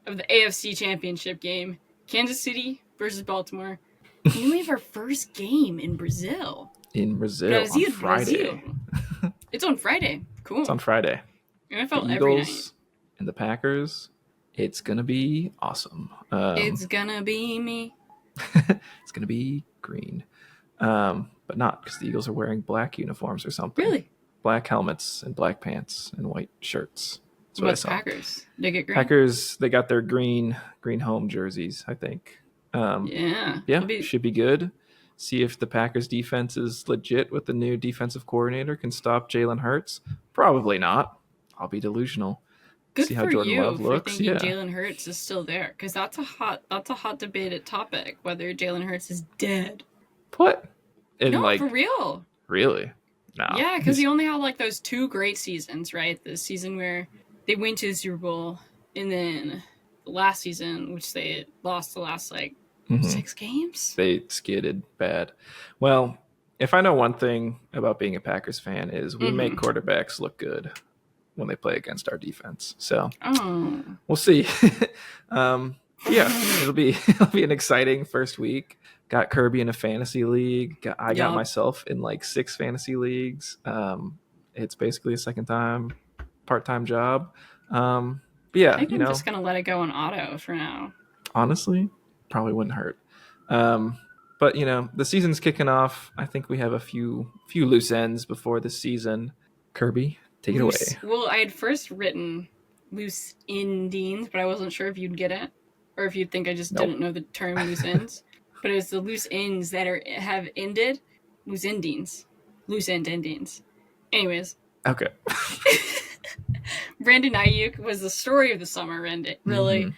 of the AFC Championship game. Kansas City versus Baltimore. And then we have our first game in Brazil. In Brazil on Friday. Brazil. It's on Friday. Cool. It's on Friday. NFL The every night. Eagles and the Packers. It's gonna be awesome. It's gonna be me. It's gonna be green, but not because the Eagles are wearing black uniforms or something. Really? Black helmets and black pants and white shirts. That's what What's I saw. Packers? They get green? Packers, they got their green home jerseys, I think. Yeah. Should be good. See if the Packers defense is legit with the new defensive coordinator, can stop Jalen Hurts. Probably not. I'll be delusional. Good See how for Jordan you Love looks. for thinking Yeah. Jalen Hurts is still there, because that's a hot debated topic whether Jalen Hurts is dead. What? And No, for real. really? No. Yeah, because he only had like those 2 great seasons, right? The season where they went to the Super Bowl, and then the last season, which they lost the last Mhm. 6 games. They skidded bad. Well, if I know one thing about being a Packers fan is we make quarterbacks look good when they play against our defense. So we'll see. It'll be an exciting first week. Got Kirby in a fantasy league. I got myself in like 6 fantasy leagues. It's basically a second time part-time job. But yeah, I think I'm just gonna let it go on auto for now. Honestly, probably wouldn't hurt. But the season's kicking off. I think we have a few loose ends before the season. Kirby, take it away. Well, I had first written loose endings, but I wasn't sure if you'd get it, or if you'd think I just didn't know the term loose ends. But it's the loose ends that have ended. Loose endings. Loose end endings. Anyways. Okay. Brandon Ayuk was the story of the summer, really.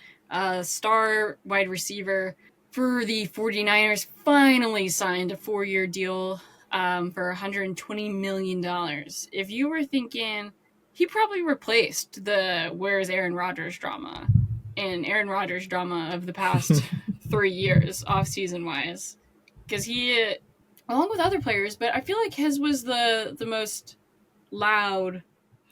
Star wide receiver for the 49ers finally signed a 4-year deal for $120 million. If you were thinking, he probably replaced the Where's Aaron Rodgers drama and Aaron Rodgers drama of the past 3 years, off-season wise. Because he, along with other players, but I feel like his was the most loud,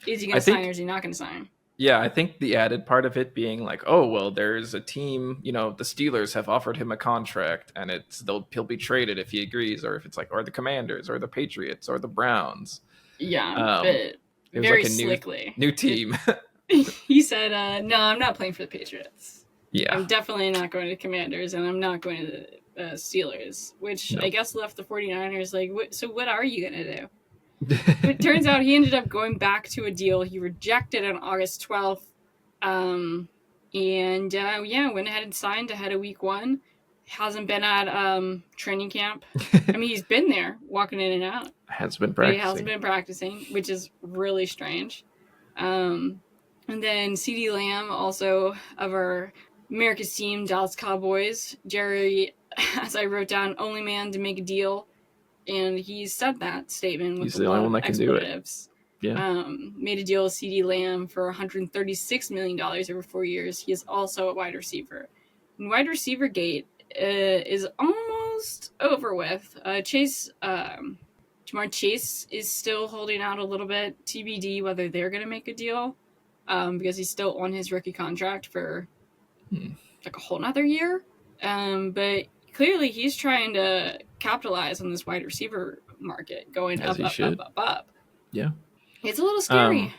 is he going to sign or is he not going to sign? Yeah, I think the added part of it being like, oh, well, there's a team, the Steelers have offered him a contract and he'll be traded if he agrees, or if it's like, or the Commanders or the Patriots or the Browns. Yeah, but it was very like a slickly. New team. He said, no, I'm not playing for the Patriots. Yeah. I'm definitely not going to Commanders, and I'm not going to the Steelers, which I guess left the 49ers like, so what are you going to do? But it turns out he ended up going back to a deal he rejected on August 12th. Went ahead and signed ahead of week 1. Hasn't been at training camp. I mean, he's been there, walking in and out. Has been But practicing. he hasn't been practicing, which is really strange. And then CeeDee Lamb, also of our America's team, Dallas Cowboys. Jerry, as I wrote down, only man to make a deal. And he said that statement with He's the only one that can do it. expletives. Yeah. Made a deal with CeeDee Lamb for $136 million over 4 years. He is also a wide receiver. And wide receiver gate is almost over with. Jamar Chase is still holding out a little bit. TBD whether they're going to make a deal because he's still on his rookie contract for like a whole nother year. But clearly he's trying to capitalize on this wide receiver market going As up, he up, should. up. Yeah. It's a little scary.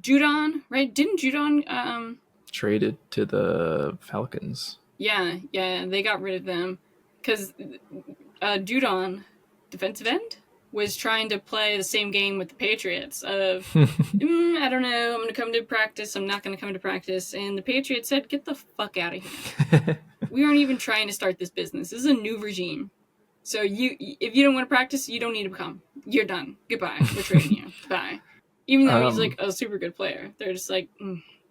Judon, right? Didn't Judon traded to the Falcons? Yeah, they got rid of them because Judon, defensive end, was trying to play the same game with the Patriots of, I don't know, I'm going to come to practice, I'm not going to come to practice. And the Patriots said, get the fuck out of here. We aren't even trying to start this business. This is a new regime. So if you don't want to practice, you don't need to come. You're done. Goodbye. We're trading you. Bye. Even though he's like a super good player. They're just like,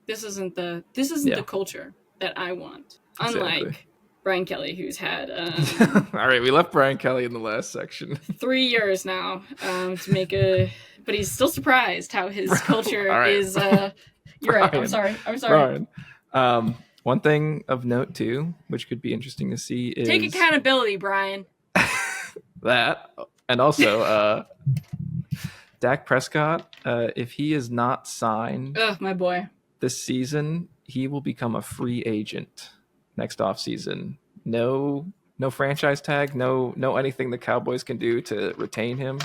this isn't the culture that I want. Unlike Exactly. Brian Kelly, who's had all right, we left Brian Kelly in the last section. 3 years now to make but he's still surprised how his culture right. is. You're right. I'm sorry. Brian. One thing of note too, which could be interesting to see, is take accountability, Brian. That, and also Dak Prescott. If he is not signed, My boy, this season, he will become a free agent next offseason. No franchise tag, no anything the Cowboys can do to retain him.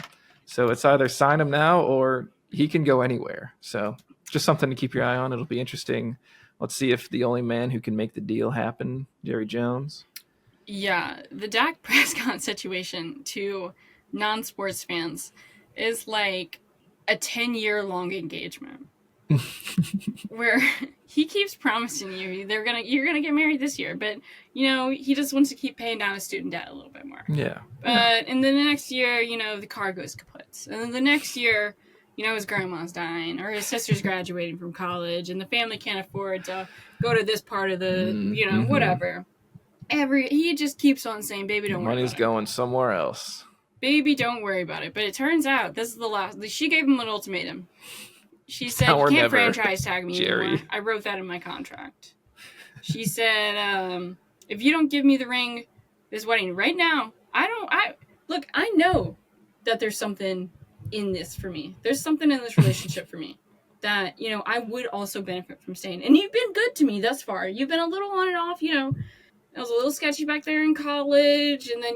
So it's either sign him now or he can go anywhere. So just something to keep your eye on. It'll be interesting. Let's see if the only man who can make the deal happen, Jerry Jones. Yeah, the Dak Prescott situation to non-sports fans is like a 10-year long engagement. Where he keeps promising you you're gonna get married this year, but he just wants to keep paying down his student debt a little bit more. Yeah. And then the next year, the car goes kaput, and then the next year, his grandma's dying or his sister's graduating from college, and the family can't afford to go to this part of the whatever. He just keeps on saying, "Baby, don't worry about it. Money's going somewhere else. Baby, don't worry about it." But it turns out this is the last. She gave him an ultimatum. She said, Now "You or can't never, franchise tag me Jerry." anymore. I wrote that in my contract." She said, "If you don't give me the ring, this wedding right now, I know that there's something in this for me. There's something in this relationship for me that, I would also benefit from staying. And you've been good to me thus far. You've been a little on and off, I was a little sketchy back there in college, and then,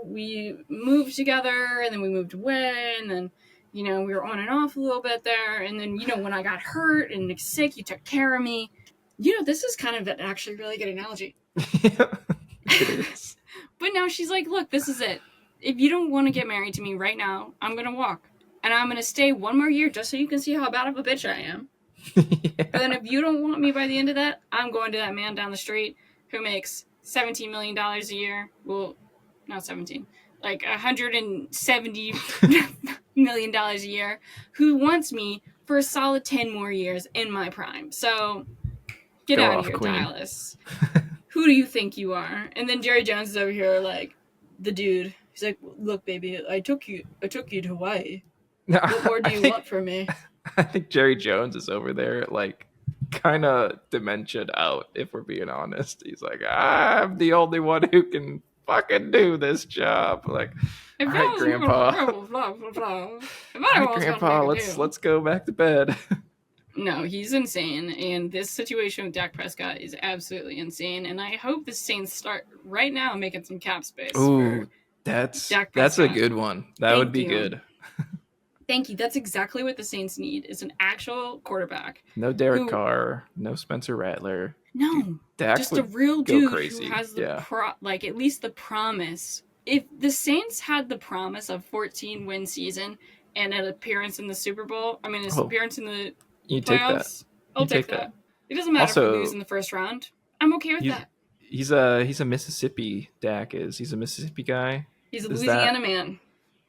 we moved together, and then we moved away, and then, we were on and off a little bit there, and then, when I got hurt and sick, you took care of me. This is kind of an actually really good analogy." It is. But now she's like, "Look, this is it. If you don't want to get married to me right now, I'm going to walk. And I'm going to stay one more year just so you can see how bad of a bitch I am. Yeah. But then if you don't want me by the end of that, I'm going to that man down the street who makes $17 million a year. Well, not 17. Like $170 million a year, who wants me for a solid 10 more years in my prime. So get Go out off, of here, Queen. Dallas. Who do you think you are?" And then Jerry Jones is over here like the dude. He's like, "Look, baby, I took you to Hawaii. What more do you want from me?" I think Jerry Jones is over there, like, kind of dementiaed out, if we're being honest. He's like, I'm the only one who can fucking do this job. Like, all right, Grandpa. Blah, blah, blah. All right, Grandpa, let's go back to bed. No, he's insane, and this situation with Dak Prescott is absolutely insane, and I hope the Saints start right now making some cap space. Ooh, that's a good one. That would be good. Thank you. That's exactly what the Saints need, is an actual quarterback. No Derek Carr, no Spencer Rattler. No, Dak just a real dude crazy. who has the at least the promise. If the Saints had the promise of 14-win season and an appearance in the Super Bowl, appearance in the you take playoffs, that. I'll take that. It doesn't matter if we lose in the first round. I'm okay with that. He's a Mississippi. Dak is. He's a Mississippi guy. He's a Louisiana man.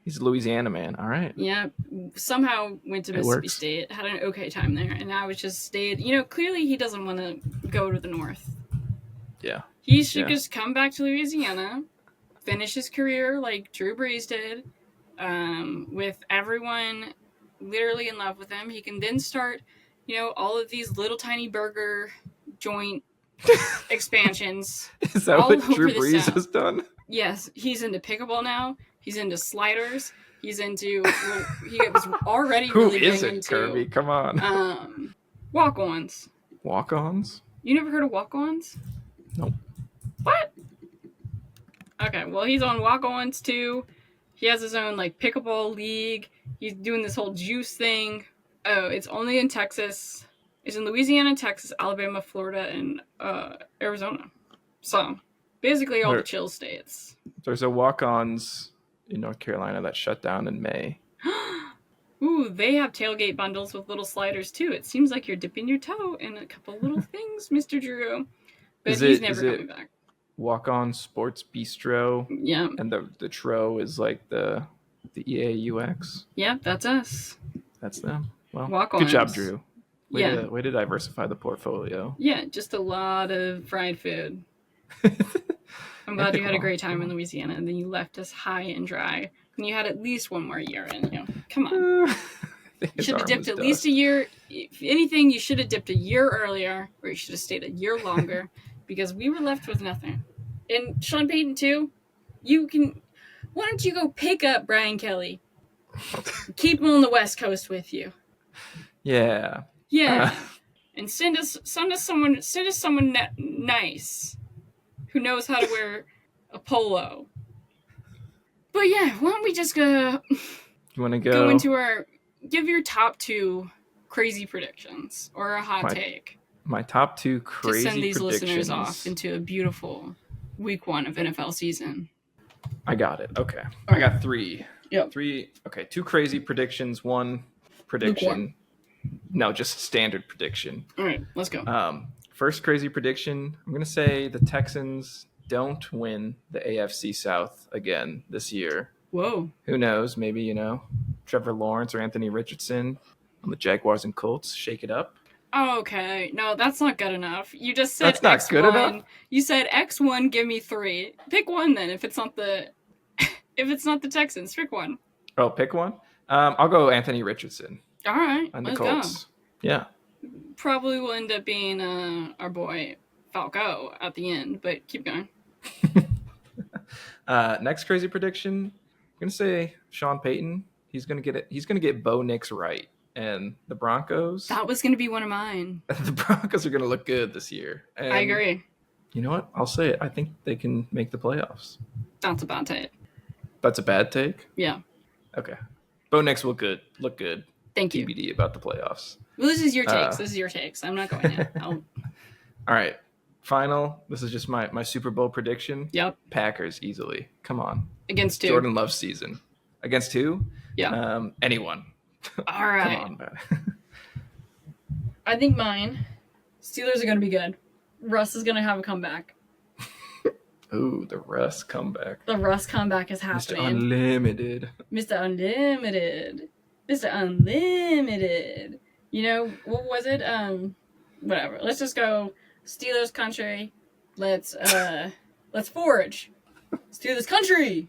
He's a Louisiana man. All right. Yeah. Somehow went to Mississippi State, had an okay time there, and now it's just stayed. Clearly he doesn't want to go to the north. Yeah. He should just come back to Louisiana, finish his career like Drew Brees did, with everyone literally in love with him. He can then start, all of these little tiny burger joint expansions. Is that what Drew Brees has done? Yes, he's into pickleball now. He's into sliders. He's into. He was already really big into. Who isn't, Kirby? Come on. Walk-ons. Walk-ons? You never heard of walk-ons? Nope. What? Okay. Okay, well, he's on walk-ons too. He has his own like pickleball league. He's doing this whole juice thing. Oh, it's only in Texas. It's in Louisiana, Texas, Alabama, Florida, and Arizona. So basically all the chill states. There's a walk-ons in North Carolina that shut down in May. Ooh, they have tailgate bundles with little sliders too. It seems like you're dipping your toe in a couple little things, Mr. Drew. But he's never coming back. Walk-on Sports Bistro. Yeah. And the tro is like the EAUX. Yeah, that's us. That's them. Well, Walk-ons. Good job, Drew. Way to diversify the portfolio. Yeah, just a lot of fried food. I'm glad you had a great time in Louisiana, and then you left us high and dry. And you had at least one more year in you. Come on. You should have dipped at least a year. If anything, you should have dipped a year earlier, or you should have stayed a year longer, because we were left with nothing. And Sean Payton, too, why don't you go pick up Brian Kelly? Keep him on the West Coast with you. Yeah. Yeah. And send us someone nice who knows how to wear a polo. But yeah, why don't we just go? You want to go into give your top 2 crazy predictions or a hot take. My top 2 crazy to send these predictions. Listeners off into a beautiful week 1 of NFL season. I got it. Okay. I got 3. Yep. 3. Okay. 2 crazy predictions. 1 prediction. No, just standard prediction. All right, let's go. First crazy prediction. I'm going to say the Texans don't win the AFC South again this year. Whoa. Who knows? Maybe, Trevor Lawrence or Anthony Richardson on the Jaguars and Colts shake it up. Okay. No, that's not good enough. You just said that's not X1. Good enough? You said X1, give me 3. Pick one then if it's not the Texans. Pick one. Oh, pick one? I'll go Anthony Richardson. All right. On the let's Colts. Go. Yeah. Probably will end up being our boy Falco at the end, but keep going. Next crazy prediction. I'm gonna say Sean Payton. He's gonna get it. He's gonna get Bo Nix right, and the Broncos. That was gonna be one of mine. The Broncos are gonna look good this year. And I agree. You know what? I'll say it. I think they can make the playoffs. That's a bad take. That's a bad take? Yeah. Okay. Bo Nix will look good. Thank you. TBD about the playoffs. Well, this is your takes. I'm not going yet. All right. Final. This is just my Super Bowl prediction. Yep. Packers easily. Come on. Against 2. Jordan Love's season. Against 2? Yeah. Anyone. All right. Come on, man. I think mine. Steelers are going to be good. Russ is going to have a comeback. Ooh, the Russ comeback. The Russ comeback is happening. Mr. Unlimited. Mr. Unlimited. Mr. Unlimited. What was it? Whatever. Let's just go Steelers country. Let's forge. Steelers country.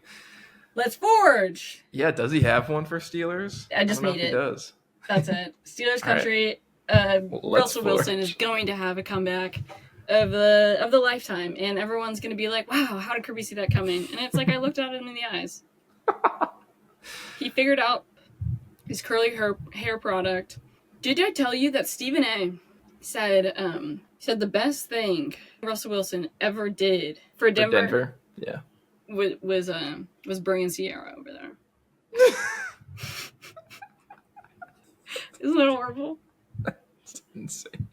Let's forge. Yeah, does he have one for Steelers? I just made it. He does. That's it. Steelers country. Russell Wilson is going to have a comeback of the lifetime, and everyone's going to be like, "Wow, how did Kirby see that coming?" And it's like I looked at him in the eyes. He figured out his curly hair product. Did I tell you that Stephen A. said the best thing Russell Wilson ever did for Denver? Yeah. Was bringing Sierra over there. Isn't that horrible? That's insane.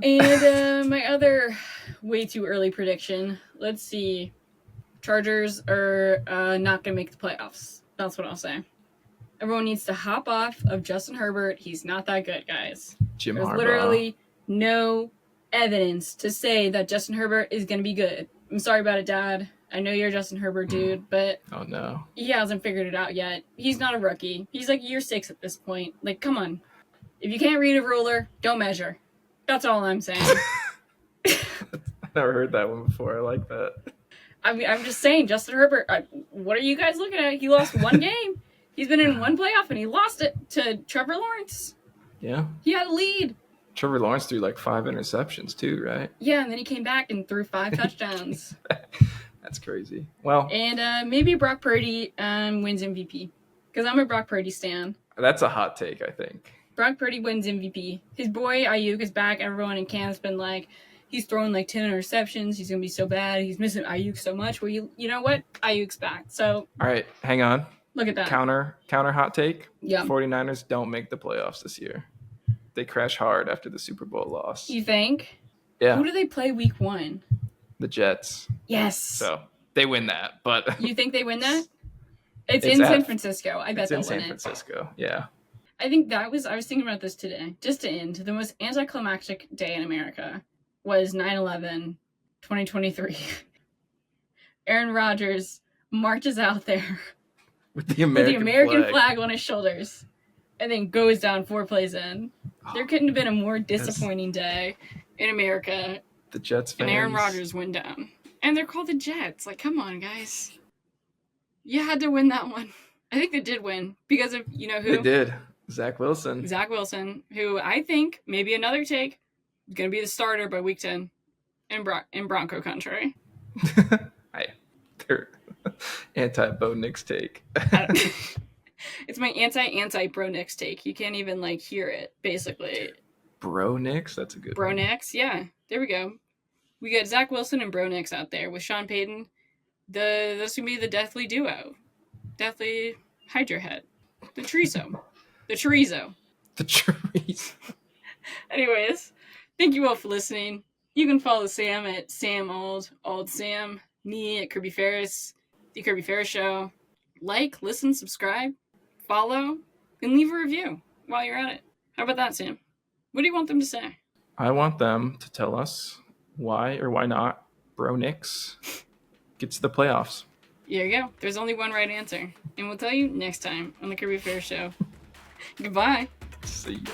And my other way too early prediction. Let's see. Chargers are not going to make the playoffs. That's what I'll say. Everyone needs to hop off of Justin Herbert. He's not that good, guys. There's literally no evidence to say that Justin Herbert is going to be good. I'm sorry about it, Dad. I know you're a Justin Herbert dude, but oh no, he hasn't figured it out yet. He's not a rookie. He's like year 6 at this point. Like, come on. If you can't read a ruler, don't measure. That's all I'm saying. I've never heard that one before. I like that. I mean, I'm just saying, Justin Herbert, what are you guys looking at? He lost one game. He's been in one playoff, and he lost it to Trevor Lawrence. Yeah. He had a lead. Trevor Lawrence threw like 5 interceptions too, right? Yeah, and then he came back and threw 5 touchdowns. That's crazy. Well, and maybe Brock Purdy wins MVP, because I'm a Brock Purdy stan. That's a hot take, I think. Brock Purdy wins MVP. His boy Ayuk is back. Everyone in camp's been like, he's throwing like 10 interceptions. He's gonna be so bad. He's missing Ayuk so much. Well, you know what? Ayuk's back. So All right, hang on. look at that. Counter hot take. Yeah. 49ers don't make the playoffs this year. They crash hard after the Super Bowl loss. You think? Yeah. Who do they play week 1? The Jets. Yes. So they win that, but You think they win that? It's It's in at- San Francisco. I bet it's in they'll San win it. Francisco. Yeah. I think I was thinking about this today. Just to end, the most anticlimactic day in America was 9/11, 2023. Aaron Rodgers marches out there With the American, flag on his shoulders and then goes down 4 plays in. There couldn't have been a more disappointing day in America. The Jets fans. And Aaron Rodgers went down. And they're called the Jets. Like, come on, guys. You had to win that one. I think they did win because of, you know who? They did. Zach Wilson. Zach Wilson, who I think, maybe another take, is going to be the starter by week 10 in Bronco country. They're anti-Bo Nix take. It's my anti-Bro Nix take. You can't even, like, hear it, basically. Bro Nix? That's a good Bro one. Nix, yeah. There we go. We got Zach Wilson and Bro Nix out there with Sean Payton. This would be the deathly duo. Deathly Hydra Head. The Chorizo. The Chorizo. The trees. Anyways, thank you all for listening. You can follow Sam at Sam Old Sam, me at Kirby Ferris, The Kirby Ferris Show. Like, listen, subscribe, follow, and leave a review while you're at it. How about that, Sam? What do you want them to say? I want them to tell us why or why not Bro Nix gets to the playoffs. There you go. There's only one right answer. And we'll tell you next time on The Kirby Ferris Show. Goodbye. See ya.